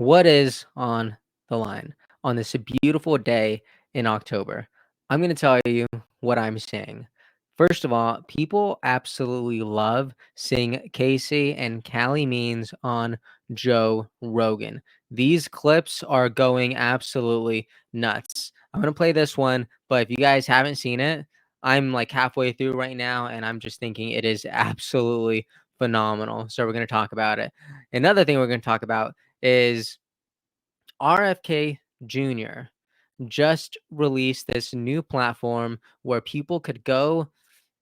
What is on the line on this beautiful day in October? I'm going to tell you what I'm seeing. First of all, people absolutely love seeing Casey and Callie Means on Joe Rogan. These clips are going absolutely nuts. I'm going to play this one, but if you guys haven't seen it, I'm like halfway through right now, and I'm just thinking it is absolutely phenomenal. So we're going to talk about it. Another thing we're going to talk about is RFK Jr. just released this new platform where people could go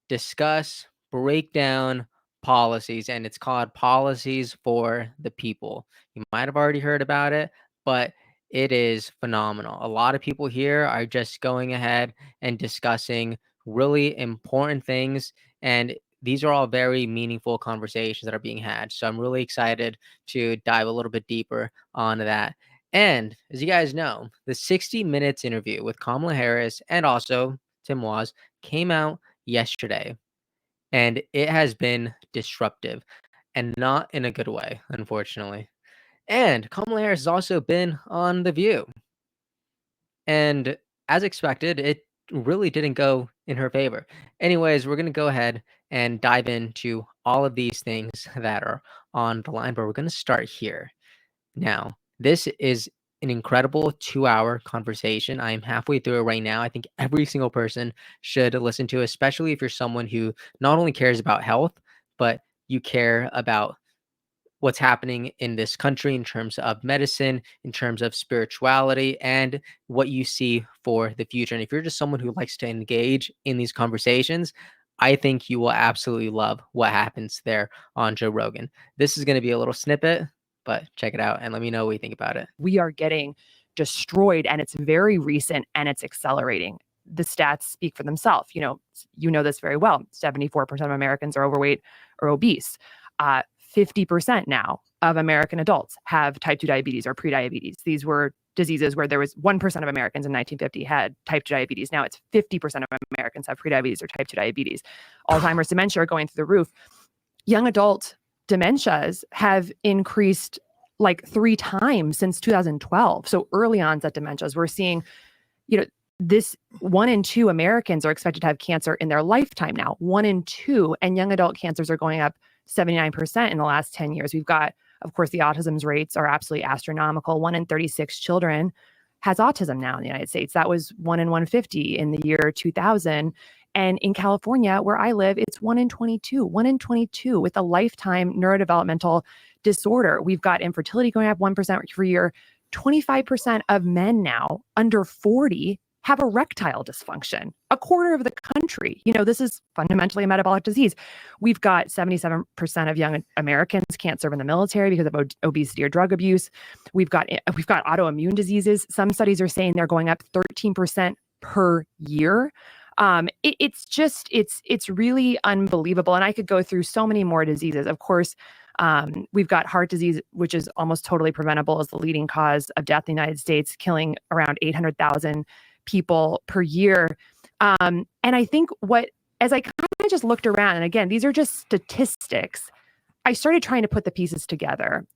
discuss, break down policies, and it's called Policies for the People. You might have already heard about it, but it is phenomenal. A lot of people here are just going ahead and discussing really important things, and these are all very meaningful conversations that are being had. So I'm really excited to dive a little bit deeper onto that. And as you guys know, the 60 Minutes interview with Kamala Harris and also Tim Walz came out yesterday, and it has been disruptive and not in a good way, unfortunately. And Kamala Harris has also been on The View, and as expected, it really didn't go in her favor. Anyways, we're going to go ahead and dive into all of these things that are on the line, but we're going to start here. Now, this is an incredible 2-hour conversation. I am halfway through it right now. I think every single person should listen to, especially if you're someone who not only cares about health, but you care about what's happening in this country in terms of medicine, in terms of spirituality, and what you see for the future. And if you're just someone who likes to engage in these conversations, I think you will absolutely love what happens there on Joe Rogan. This is going to be a little snippet, but check it out and let me know what you think about it. We are getting destroyed, and it's very recent, and it's accelerating. The stats speak for themselves. You know this very well. 74% of Americans are overweight or obese. 50% now of American adults have type 2 diabetes or prediabetes. These were diseases where there was 1% of Americans in 1950 had type 2 diabetes. Now it's 50% of Americans have prediabetes or type 2 diabetes. Alzheimer's, dementia are going through the roof. Young adult dementias have increased like 3 times since 2012. So early onset dementias, we're seeing, this 1 in 2 Americans are expected to have cancer in their lifetime now. 1 in 2, and young adult cancers are going up 79% in the last 10 years. We've got, of course, the autism rates are absolutely astronomical. 1 in 36 children has autism now in the United States. That was 1 in 150 in the year 2000. And in California, where I live, it's 1 in 22 with a lifetime neurodevelopmental disorder. We've got infertility going up 1% per year. 25% of men now under 40 have erectile dysfunction. A quarter of the country. This is fundamentally a metabolic disease. We've got 77% of young Americans can't serve in the military because of obesity or drug abuse. We've got autoimmune diseases. Some studies are saying they're going up 13% per year. It's really unbelievable. And I could go through so many more diseases. Of course, we've got heart disease, which is almost totally preventable, as the leading cause of death in the United States, killing around 800,000 people per year. And I think as I kind of just looked around, and again, these are just statistics, I started trying to put the pieces together.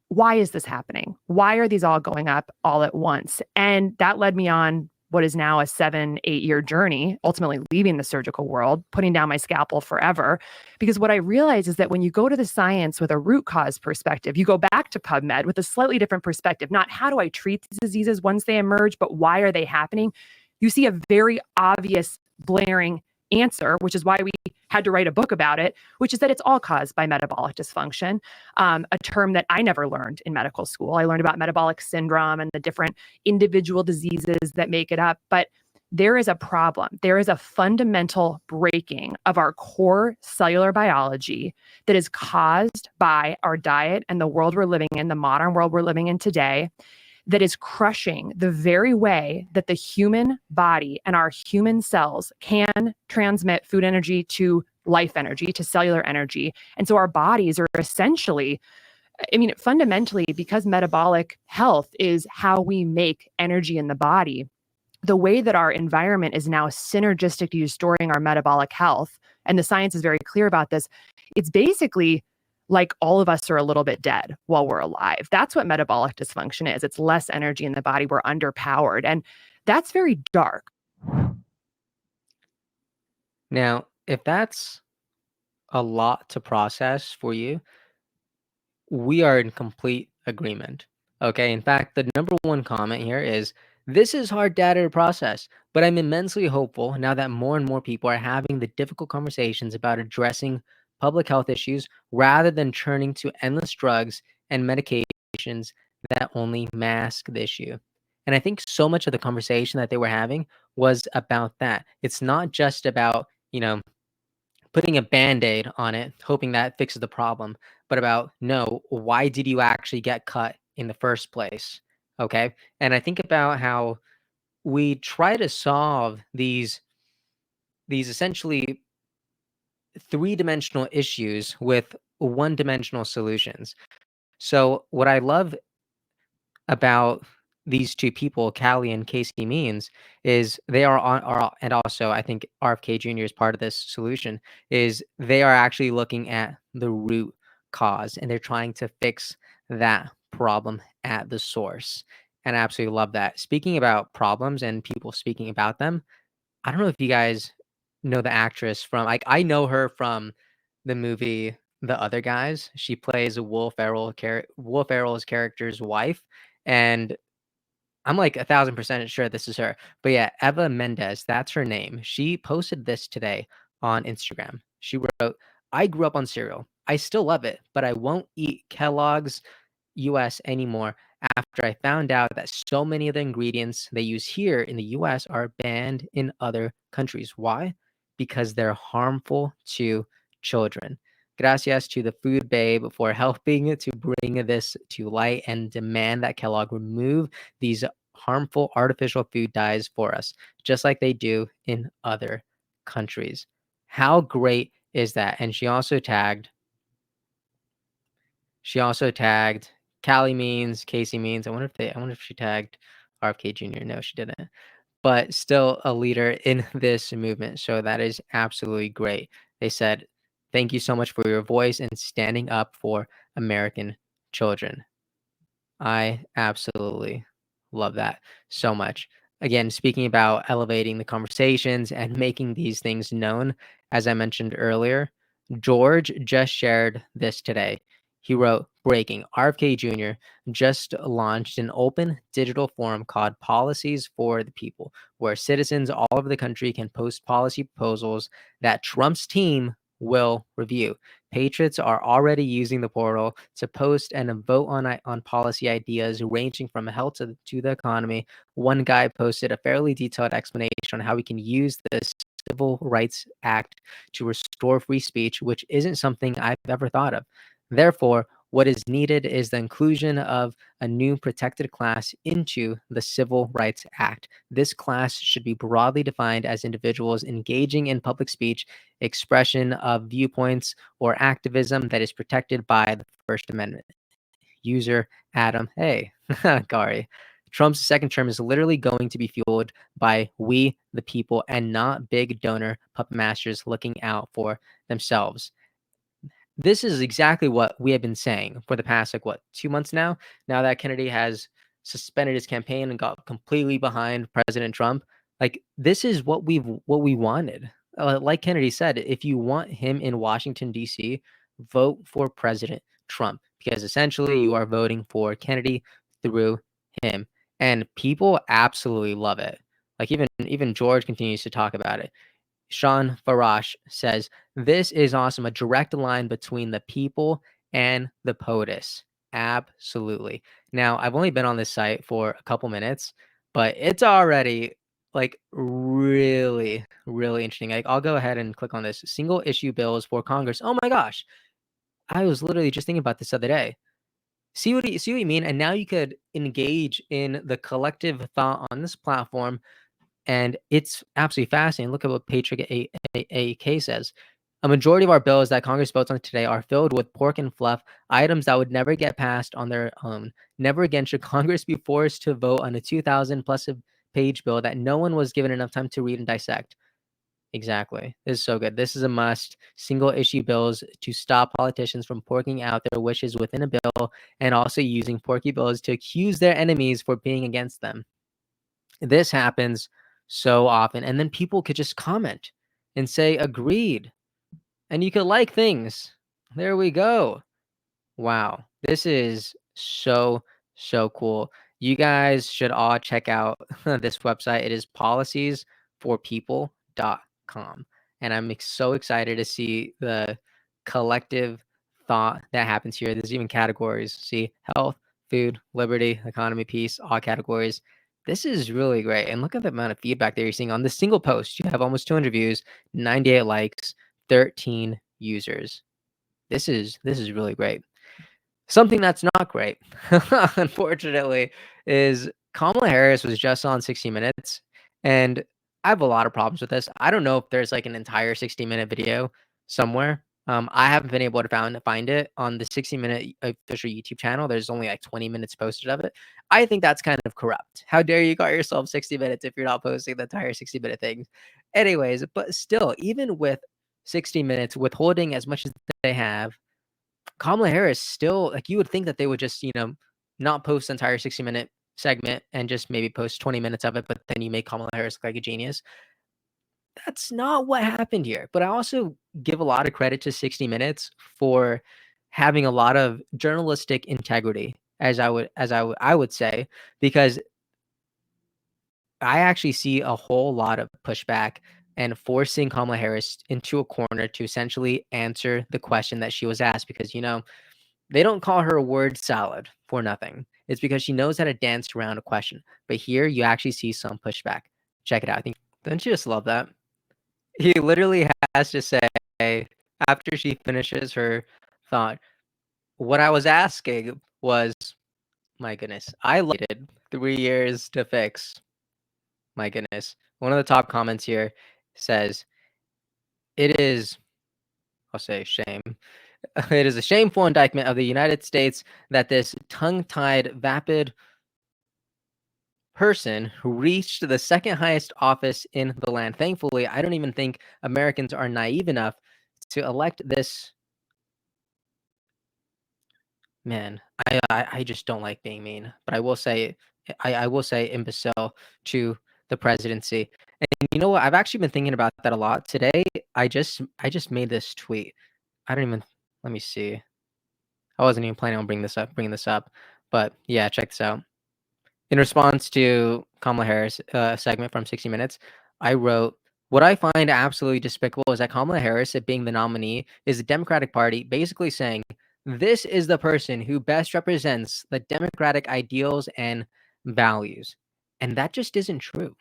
Why is this happening? Why are these all going up all at once? And that led me on what is now a 7-8 year journey, ultimately leaving the surgical world, putting down my scalpel forever. Because what I realized is that when you go to the science with a root cause perspective, you go back to PubMed with a slightly different perspective, not how do I treat these diseases once they emerge, but why are they happening? You see a very obvious, blaring answer, which is why we had to write a book about it, which is that it's all caused by metabolic dysfunction, a term that I never learned in medical school. I learned about metabolic syndrome and the different individual diseases that make it up, but there is a problem. There is a fundamental breaking of our core cellular biology that is caused by our diet and the world we're living in, the modern world we're living in today, that is crushing the very way that the human body and our human cells can transmit food energy to life energy, to cellular energy. And so our bodies are essentially, fundamentally, because metabolic health is how we make energy in the body, the way that our environment is now synergistic to storing our metabolic health, and the science is very clear about this, it's basically like all of us are a little bit dead while we're alive. That's what metabolic dysfunction is. It's less energy in the body. We're underpowered. And that's very dark. Now, if that's a lot to process for you, we are in complete agreement. Okay. In fact, the number one comment here is this is hard data to process, but I'm immensely hopeful now that more and more people are having the difficult conversations about addressing public health issues rather than turning to endless drugs and medications that only mask the issue. And I think so much of the conversation that they were having was about that. It's not just about, putting a Band-Aid on it, hoping that fixes the problem, but about, no, why did you actually get cut in the first place? Okay. And I think about how we try to solve these essentially three-dimensional issues with one-dimensional solutions. So what I love about these two people, Callie and Casey Means, is they are and also I think RFK Jr. is part of this solution, is they are actually looking at the root cause and they're trying to fix that problem at the source. And I absolutely love that. Speaking about problems and people speaking about them, I don't know if you guys know the actress from I know her from the movie The Other Guys. She plays Will Ferrell's character's wife, and I'm like 1,000% sure this is her. But yeah, Eva Mendes, that's her name. She posted this today on Instagram. She wrote, I grew up on cereal. I still love it, but I won't eat Kellogg's US anymore after I found out that so many of the ingredients they use here in the US are banned in other countries. Why? Because they're harmful to children. Gracias to the food babe for helping to bring this to light and demand that Kellogg remove these harmful artificial food dyes for us, just like they do in other countries. How great is that? And she also tagged Callie Means, Casey Means. I wonder if she tagged RFK Jr. No, she didn't. But still a leader in this movement. So that is absolutely great. They said, thank you so much for your voice and standing up for American children. I absolutely love that so much. Again, speaking about elevating the conversations and making these things known, as I mentioned earlier, George just shared this today. He wrote, Breaking, RFK Jr. just launched an open digital forum called Policies for the People, where citizens all over the country can post policy proposals that Trump's team will review. Patriots are already using the portal to post and vote on policy ideas ranging from health to the economy. One guy posted a fairly detailed explanation on how we can use the Civil Rights Act to restore free speech, which isn't something I've ever thought of. Therefore, what is needed is the inclusion of a new protected class into the Civil Rights Act. This class should be broadly defined as individuals engaging in public speech, expression of viewpoints, or activism that is protected by the First Amendment. User Adam, hey, Gary. Trump's second term is literally going to be fueled by we, the people, and not big donor puppet masters looking out for themselves. This is exactly what we have been saying for the past, 2 months now. Now that Kennedy has suspended his campaign and got completely behind President Trump, this is what we wanted. Like Kennedy said, if you want him in Washington D.C., vote for President Trump because essentially you are voting for Kennedy through him, and people absolutely love it. Like even George continues to talk about it. Sean Farash says, This is awesome. A direct line between the people and the POTUS. Absolutely. Now, I've only been on this site for a couple minutes, but it's already really, really interesting. I'll go ahead and click on this. Single issue bills for Congress. Oh my gosh. I was literally just thinking about this the other day. See what you mean? And now you could engage in the collective thought on this platform, and it's absolutely fascinating. Look at what Patriot AK says. A majority of our bills that Congress votes on today are filled with pork and fluff, items that would never get passed on their own. Never again should Congress be forced to vote on a 2,000 plus page bill that no one was given enough time to read and dissect. Exactly. This is so good. This is a must. Single issue bills to stop politicians from porking out their wishes within a bill and also using porky bills to accuse their enemies for being against them. This happens so often. And then people could just comment and say, agreed. And you could like things. There we go. Wow. This is so, so cool. You guys should all check out this website. It is policies4people.com. And I'm so excited to see the collective thought that happens here. There's even categories. See, health, food, liberty, economy, peace, all categories. This is really great. And look at the amount of feedback that you're seeing on this single post. You have almost 200 views, 98 likes, 13 users. This is really great. Something that's not great, unfortunately, is Kamala Harris was just on 60 Minutes, and I have a lot of problems with this. I don't know if there's like an entire 60-minute video somewhere. I haven't been able to find it on the 60-minute official YouTube channel. There's only like 20 minutes posted of it. I think that's kind of corrupt. How dare you call yourself 60 Minutes if you're not posting the entire 60-minute thing? Anyways, but still, even with 60 Minutes withholding as much as they have, Kamala Harris still, like, you would think that they would just, not post the entire 60-minute segment and just maybe post 20 minutes of it, but then you make Kamala Harris look like a genius. That's not what happened here. But I also give a lot of credit to 60 Minutes for having a lot of journalistic integrity, I would say, because I actually see a whole lot of pushback and forcing Kamala Harris into a corner to essentially answer the question that she was asked because, they don't call her a word salad for nothing. It's because she knows how to dance around a question. But here you actually see some pushback. Check it out. I think, don't you just love that? He literally has to say, after she finishes her thought, what I was asking was, my goodness, I waited 3 years to fix. My goodness. One of the top comments here says, it is, I'll say shame. It is a shameful indictment of the United States that this tongue-tied, vapid person who reached the second highest office in the land. Thankfully, I don't even think Americans are naive enough to elect this man. I just don't like being mean, but I will say imbecile to the presidency. And you know what? I've actually been thinking about that a lot today. I just made this tweet. I don't even let me see. I wasn't even planning on bringing this up, but yeah, check this out. In response to Kamala Harris segment from 60 Minutes, I wrote, "What I find absolutely despicable is that Kamala Harris, being the nominee, is the Democratic Party basically saying this is the person who best represents the Democratic ideals and values, and that just isn't true.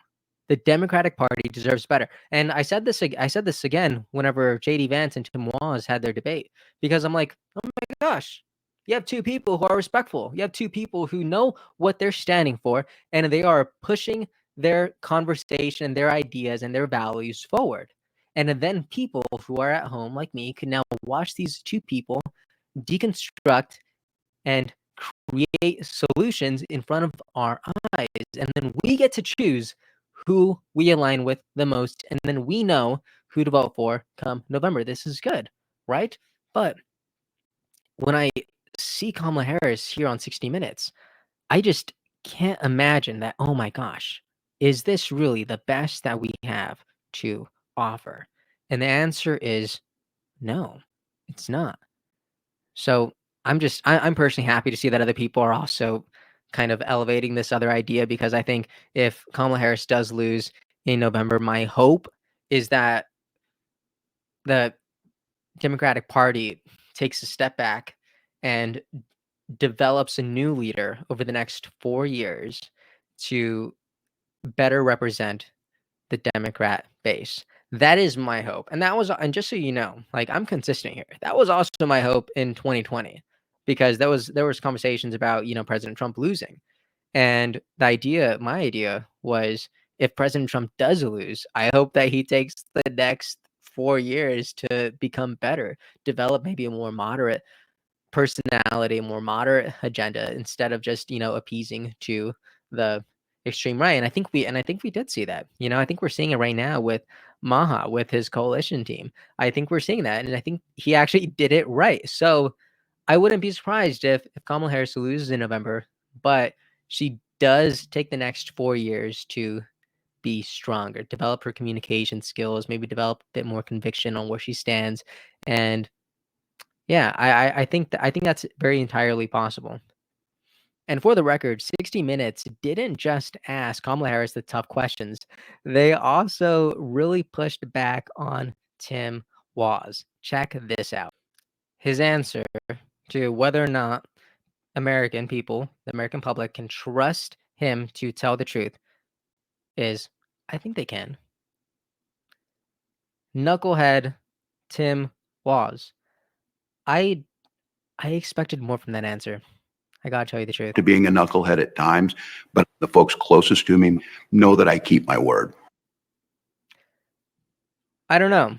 The Democratic Party deserves better." And I said this again whenever JD Vance and Tim Walz had their debate because I'm like, oh my gosh, you have two people who are respectful. You have two people who know what they're standing for, and they are pushing their conversation, their ideas, and their values forward. And then people who are at home, like me, can now watch these two people deconstruct and create solutions in front of our eyes. And then we get to choose who we align with the most. And then we know who to vote for come November. This is good, right? But when I see Kamala Harris here on 60 Minutes, I just can't imagine that, oh my gosh, is this really the best that we have to offer? And the answer is no, it's not. So I'm personally happy to see that other people are also kind of elevating this other idea because I think if Kamala Harris does lose in November, my hope is that the Democratic Party takes a step back and develops a new leader over the next 4 years to better represent the Democrat base. That is my hope. And just so you know, like I'm consistent here. That was also my hope in 2020 because there was conversations about, President Trump losing. And my idea was if President Trump does lose, I hope that he takes the next 4 years to become better, develop maybe a more moderate personality, a more moderate agenda instead of just, appeasing to the extreme right. And I think we did see that. I think we're seeing it right now with Maha with his coalition team. I think we're seeing that, and I think he actually did it right. So I wouldn't be surprised if Kamala Harris loses in November, but she does take the next 4 years to be stronger, develop her communication skills, maybe develop a bit more conviction on where she stands, and yeah, I think that's very entirely possible. And for the record, 60 Minutes didn't just ask Kamala Harris the tough questions. They also really pushed back on Tim Walz. Check this out. His answer to whether or not American people, the American public, can trust him to tell the truth is, I think they can. Knucklehead Tim Walz. I expected more from that answer. I gotta tell you the truth. To being a knucklehead at times, but the folks closest to me know that I keep my word. I don't know.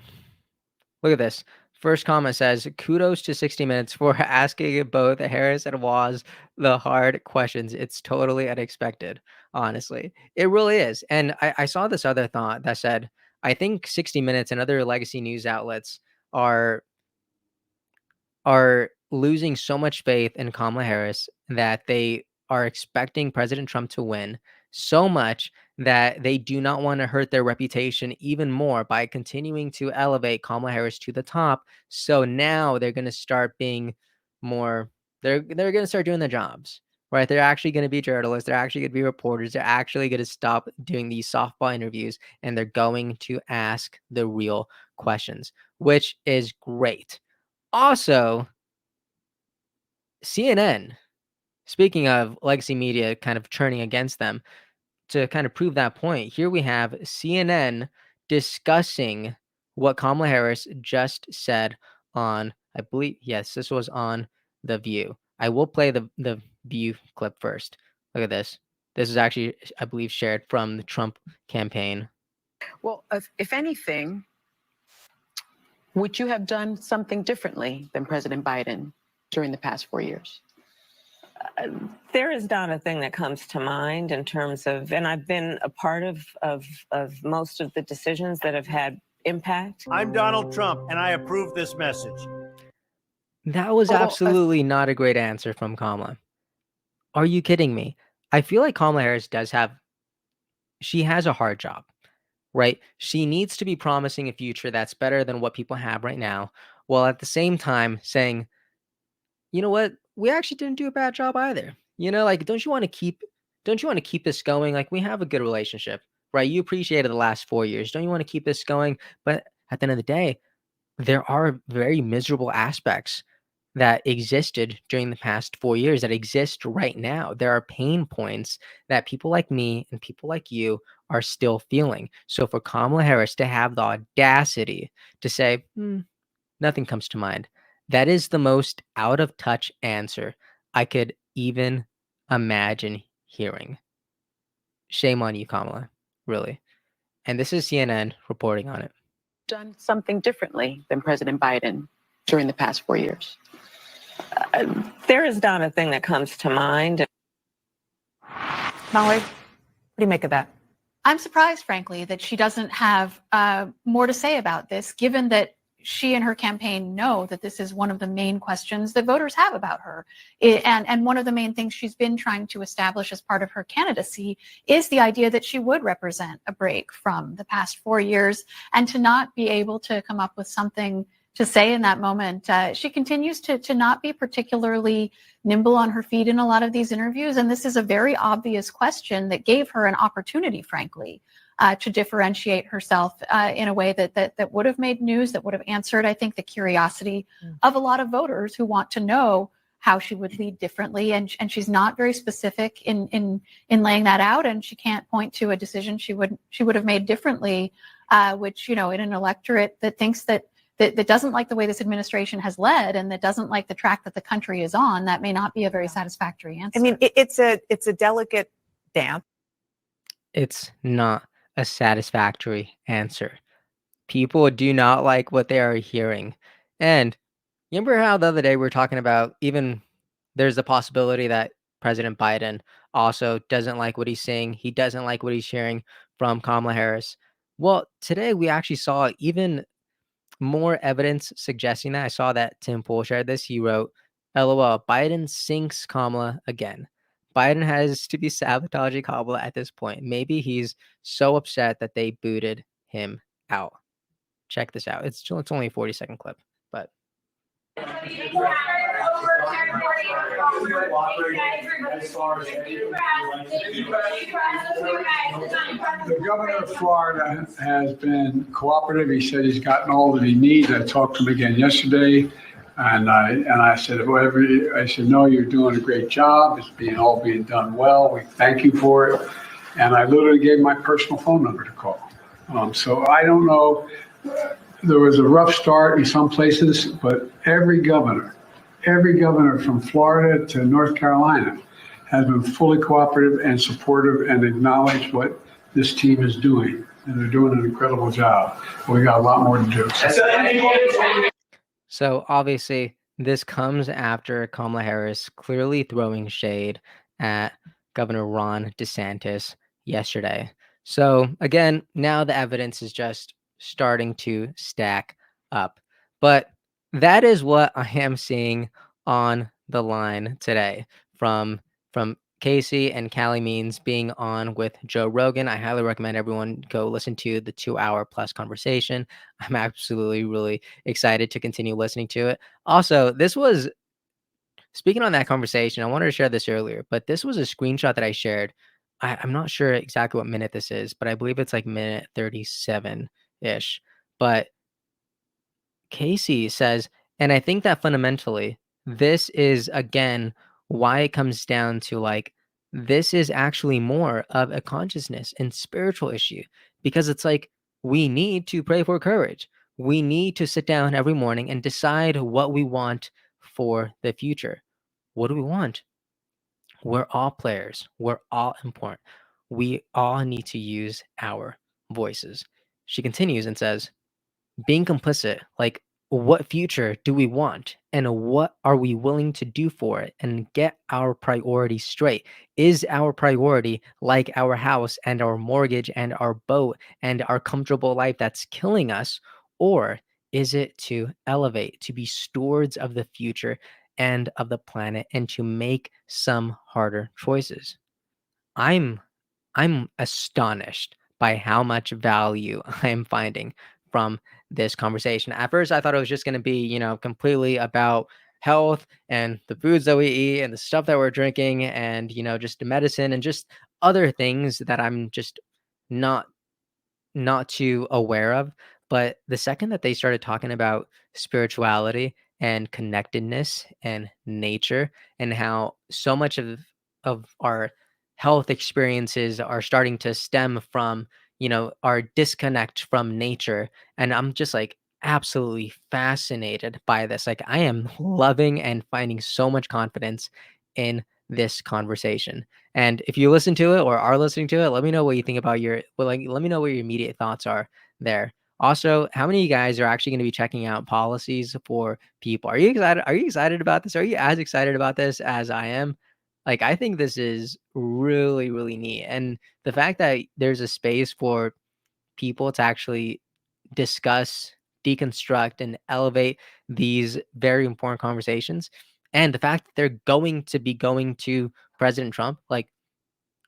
Look at this. First comment says, kudos to 60 Minutes for asking both Harris and Walz the hard questions. It's totally unexpected, honestly. It really is. And I saw this other thought that said, I think 60 Minutes and other legacy news outlets are losing so much faith in Kamala Harris that they are expecting President Trump to win so much that they do not want to hurt their reputation even more by continuing to elevate Kamala Harris to the top. So now they're going to start being more they're going to start doing their jobs. Right? They're actually going to be journalists, they're actually going to be reporters, they're actually going to stop doing these softball interviews and they're going to ask the real questions, which is great. Also, CNN, speaking of legacy media kind of turning against them, to kind of prove that point, here we have CNN discussing what Kamala Harris just said on, I believe, yes, this was on The View. I will play the View clip first. Look at this. This is actually, I believe, shared from the Trump campaign. Well, if anything, would you have done something differently than President Biden during the past 4 years? There is not a thing that comes to mind in terms of, and I've been a part of most of the decisions that have had impact. I'm Donald Trump, and I approve this message. That was absolutely not a great answer from Kamala. Are you kidding me? I feel like Kamala Harris she has a hard job, right? She needs to be promising a future that's better than what people have right now, while at the same time saying, you know what? We actually didn't do a bad job either. Like, don't you want to keep this going? Like, we have a good relationship, right? You appreciated the last 4 years. Don't you want to keep this going? But at the end of the day, there are very miserable aspects that existed during the past 4 years that exist right now. There are pain points that people like me and people like you are still feeling. So for Kamala Harris to have the audacity to say, nothing comes to mind, that is the most out of touch answer I could even imagine hearing. Shame on you, Kamala, really. And this is CNN reporting on it. Done something differently than President Biden during the past 4 years? There is not a thing that comes to mind. Molly, what do you make of that? I'm surprised, frankly, that she doesn't have more to say about this, given that she and her campaign know that this is one of the main questions that voters have about her. And one of the main things she's been trying to establish as part of her candidacy is the idea that she would represent a break from the past 4 years, and to not be able to come up with something to say in that moment. She continues to not be particularly nimble on her feet in a lot of these interviews. And this is a very obvious question that gave her an opportunity, frankly, to differentiate herself in a way that would have made news, that would have answered, I think, the curiosity of a lot of voters who want to know how she would lead differently. And she's not very specific in laying that out. And she can't point to a decision she would have made differently, which, in an electorate that thinks that doesn't like the way this administration has led and that doesn't like the track that the country is on, that may not be a very satisfactory answer. I mean, it's a delicate dance. It's not a satisfactory answer. People do not like what they are hearing. And you remember how the other day we were talking about, even there's the possibility that President Biden also doesn't like what he's saying. He doesn't like what he's hearing from Kamala Harris. Well, today we actually saw even more evidence suggesting that. I saw that Tim Pool shared this. He wrote, LOL, Biden sinks Kamala again. Biden has to be sabotaging Kamala at this point. Maybe he's so upset that they booted him out. Check this out. It's only a 40-second clip, but The governor of Florida has been cooperative. He said he's gotten all that he needs. I talked to him again yesterday, and I said, I said, no, you're doing a great job. It's all being done well. We thank you for it. And I literally gave my personal phone number to call. So I don't know. There was a rough start in some places, but every governor from Florida to North Carolina has been fully cooperative and supportive and acknowledged what this team is doing. And they're doing an incredible job. We got a lot more to do. So obviously this comes after Kamala Harris clearly throwing shade at Governor Ron DeSantis yesterday. So again, now the evidence is just starting to stack up. But that is what I am seeing on the line today from Casey and Callie Means being on with Joe Rogan. I highly recommend everyone go listen to the 2-hour plus conversation. I'm absolutely really excited to continue listening to it. Also, this was speaking on that conversation. I wanted to share this earlier, but this was a screenshot that I shared. I'm not sure exactly what minute this is, but I believe it's like minute 37 ish. But Casey says, and I think that fundamentally, this is again why it comes down to like, this is actually more of a consciousness and spiritual issue because it's like, we need to pray for courage. We need to sit down every morning and decide what we want for the future. What do we want? We're all players. We're all important. We all need to use our voices. She continues and says, being complicit, like what future do we want and what are we willing to do for it and get our priorities straight? Is our priority like our house and our mortgage and our boat and our comfortable life that's killing us? Or is it to elevate, to be stewards of the future and of the planet and to make some harder choices? I'm astonished by how much value I'm finding from this conversation. At first, I thought it was just going to be, completely about health and the foods that we eat and the stuff that we're drinking and, just the medicine and just other things that I'm just not too aware of. But the second that they started talking about spirituality and connectedness and nature and how so much of our health experiences are starting to stem from, our disconnect from nature. And I'm just like absolutely fascinated by this. Like I am loving and finding so much confidence in this conversation. And if you listen to it or are listening to it, let me know what you think about let me know what your immediate thoughts are there. Also, how many of you guys are actually going to be checking out policies for people? Are you excited? Are you excited about this? Are you as excited about this as I am? Like, I think this is really, really neat. And the fact that there's a space for people to actually discuss, deconstruct, and elevate these very important conversations. And the fact that they're going to be going to President Trump, like,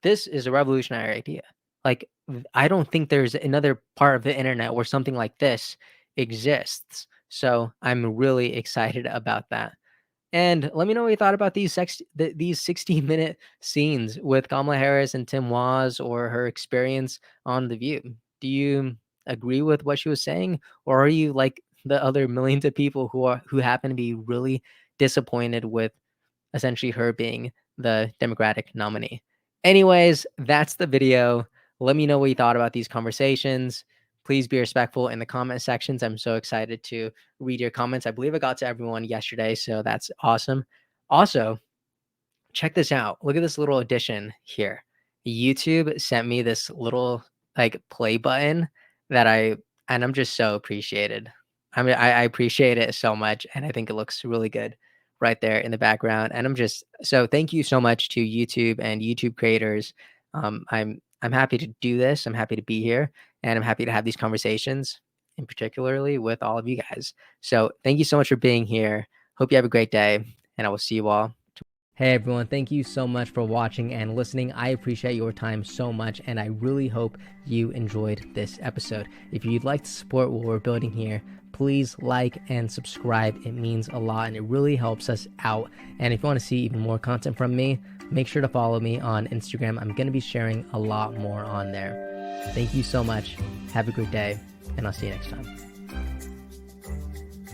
this is a revolutionary idea. Like, I don't think there's another part of the internet where something like this exists. So I'm really excited about that. And let me know what you thought about these 60-minute scenes with Kamala Harris and Tim Walz or her experience on The View. Do you agree with what she was saying, or are you like the other millions of people who happen to be really disappointed with essentially her being the Democratic nominee? Anyways, that's the video. Let me know what you thought about these conversations. Please be respectful in the comment sections. I'm so excited to read your comments. I believe I got to everyone yesterday, so that's awesome. Also, check this out. Look at this little addition here. YouTube sent me this little like play button and I'm just so appreciated. I mean, I appreciate it so much, and I think it looks really good right there in the background. And I'm just so thank you so much to YouTube and YouTube creators. I'm happy to do this. I'm happy to be here. and I'm happy to have these conversations, and particularly with all of you guys. So thank you so much for being here. Hope you have a great day, and I will see you all. Hey everyone, thank you so much for watching and listening. I appreciate your time so much, and I really hope you enjoyed this episode. If you'd like to support what we're building here, please like and subscribe. It means a lot and it really helps us out. And if you want to see even more content from me, make sure to follow me on Instagram. I'm going to be sharing a lot more on there. Thank you so much. Have a great day, and I'll see you next time.